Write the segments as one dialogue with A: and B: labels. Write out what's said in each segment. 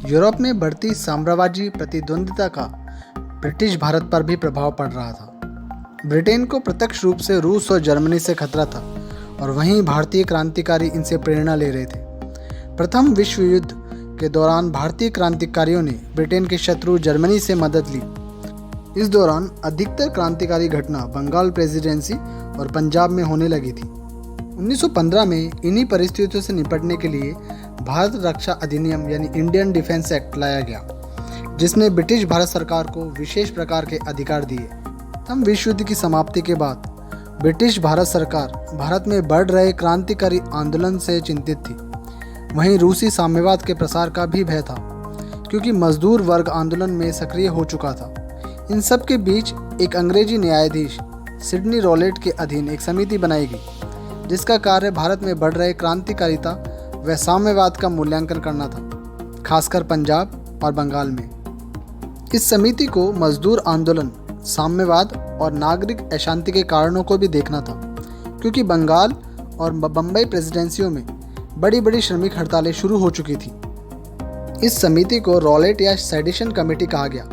A: Europe में बढ़ती साम्राज्यवादी प्रतिद्वंद्विता का ब्रिटिश भारत पर भी प्रभाव पड़ रहा था। ब्रिटेन को प्रत्यक्ष रूप से रूस और जर्मनी से खतरा था और वहीं भारतीय क्रांतिकारी इनसे प्रेरणा ले रहे थे। प्रथम विश्व युद्ध के दौरान भारतीय क्रांतिकारियों ने ब्रिटेन के शत्रु जर्मनी से मदद ली। इस दौरान अधिकतर क्रांतिकारी घटना बंगाल प्रेसिडेंसी और पंजाब में होने लगी थी। 1915 में इन्हीं परिस्थितियों से निपटने के लिए भारत रक्षा अधिनियम यानी इंडियन डिफेंस एक्ट लाया गया, जिसने ब्रिटिश भारत सरकार को विशेष प्रकार के अधिकार दिए। प्रथम विश्व युद्ध की समाप्ति के बाद ब्रिटिश भारत सरकार भारत में बढ़ रहे क्रांतिकारी आंदोलन से चिंतित थी। वहीं रूसी साम्यवाद के प्रसार का भी भय था, क्योंकि मजदूर वर्ग आंदोलन में सक्रिय हो चुका था। इन सब के बीच एक अंग्रेजी न्यायाधीश सिडनी रॉलेट के अधीन एक समिति बनाई गई, जिसका कार्य भारत में बढ़ रहे क्रांतिकारिता व साम्यवाद का मूल्यांकन करना था, खासकर पंजाब और बंगाल में। इस समिति को मजदूर आंदोलन, साम्यवाद और नागरिक अशांति के कारणों को भी देखना था, क्योंकि बंगाल और बम्बई प्रेसिडेंसियों में बड़ी बड़ी श्रमिक हड़तालें शुरू हो चुकी थी। इस समिति को रॉलेट या सेडिशन कमेटी कहा गया।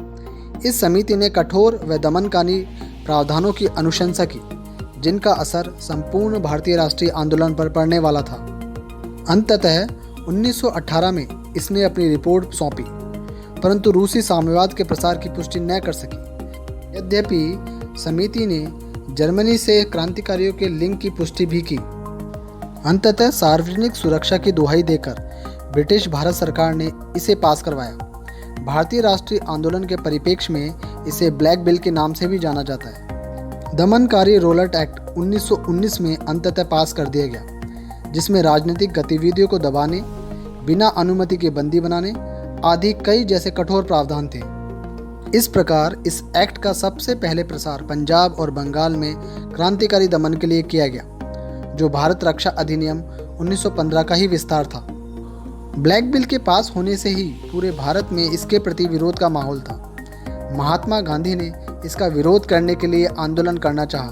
A: इस समिति ने कठोर व दमनकारी प्रावधानों की अनुशंसा की, जिनका असर संपूर्ण भारतीय राष्ट्रीय आंदोलन पर पड़ने वाला था। अंततः 1918 में इसने अपनी रिपोर्ट सौंपी, परंतु रूसी साम्यवाद के प्रसार की पुष्टि न कर सकी। यद्यपि समिति ने जर्मनी से क्रांतिकारियों के लिंक की पुष्टि भी की। अंततः सार्वजनिक सुरक्षा की दुहाई देकर ब्रिटिश भारत सरकार ने इसे पास करवाया। भारतीय राष्ट्रीय आंदोलन के परिप्रेक्ष्य में इसे ब्लैक बिल के नाम से भी जाना जाता है। दमनकारी रॉलेट एक्ट 1919 में अंततः पास कर दिया गया, जिसमें राजनीतिक गतिविधियों को दबाने, बिना अनुमति के बंदी बनाने आदि कई जैसे कठोर प्रावधान थे। इस प्रकार इस एक्ट का सबसे पहले प्रसार पंजाब और बंगाल में क्रांतिकारी दमन के लिए किया गया, जो भारत रक्षा अधिनियम 1915 का ही विस्तार था। ब्लैक बिल के पास होने से ही पूरे भारत में इसके प्रति विरोध का माहौल था। महात्मा गांधी ने इसका विरोध करने के लिए आंदोलन करना चाहा,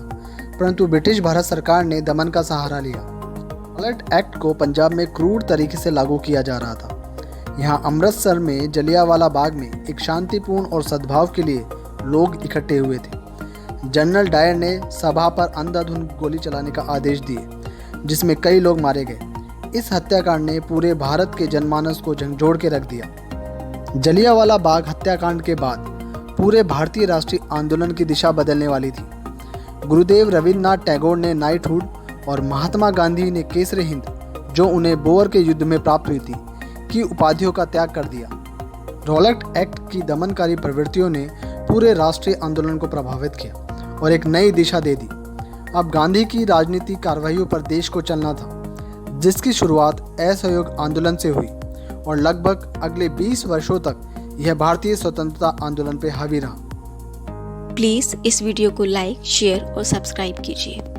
A: परंतु ब्रिटिश भारत सरकार ने दमन का सहारा लिया। रॉलेट एक्ट को पंजाब में क्रूर तरीके से लागू किया जा रहा था। यहाँ अमृतसर में जलियांवाला बाग में एक शांतिपूर्ण और सद्भाव के लिए लोग इकट्ठे हुए थे। जनरल डायर ने सभा पर अंधाधुंध गोली चलाने का आदेश दिए, जिसमें कई लोग मारे गए। इस हत्याकांड ने पूरे भारत के जनमानस को झंझोड़ के रख दिया। जलियांवाला बाग हत्याकांड के बाद पूरे भारतीय राष्ट्रीय आंदोलन की दिशा बदलने वाली थी। गुरुदेव रविन्द्रनाथ टैगोर ने नाइटहुड और महात्मा गांधी ने केसरी हिंद, जो उन्हें बोअर के युद्ध में प्राप्त हुई थी, की उपाधियों का त्याग कर दिया। रॉलेट एक्ट की दमनकारी प्रवृत्तियों ने पूरे राष्ट्रीय आंदोलन को प्रभावित किया और एक नई दिशा दे दी। अब गांधी की राजनीतिक कार्रवाइयों पर देश को चलना था, जिसकी शुरुआत असहयोग आंदोलन से हुई और लगभग अगले 20 वर्षों तक यह भारतीय स्वतंत्रता आंदोलन पर हावी रहा।
B: प्लीज़ इस वीडियो को लाइक, शेयर और सब्सक्राइब कीजिए।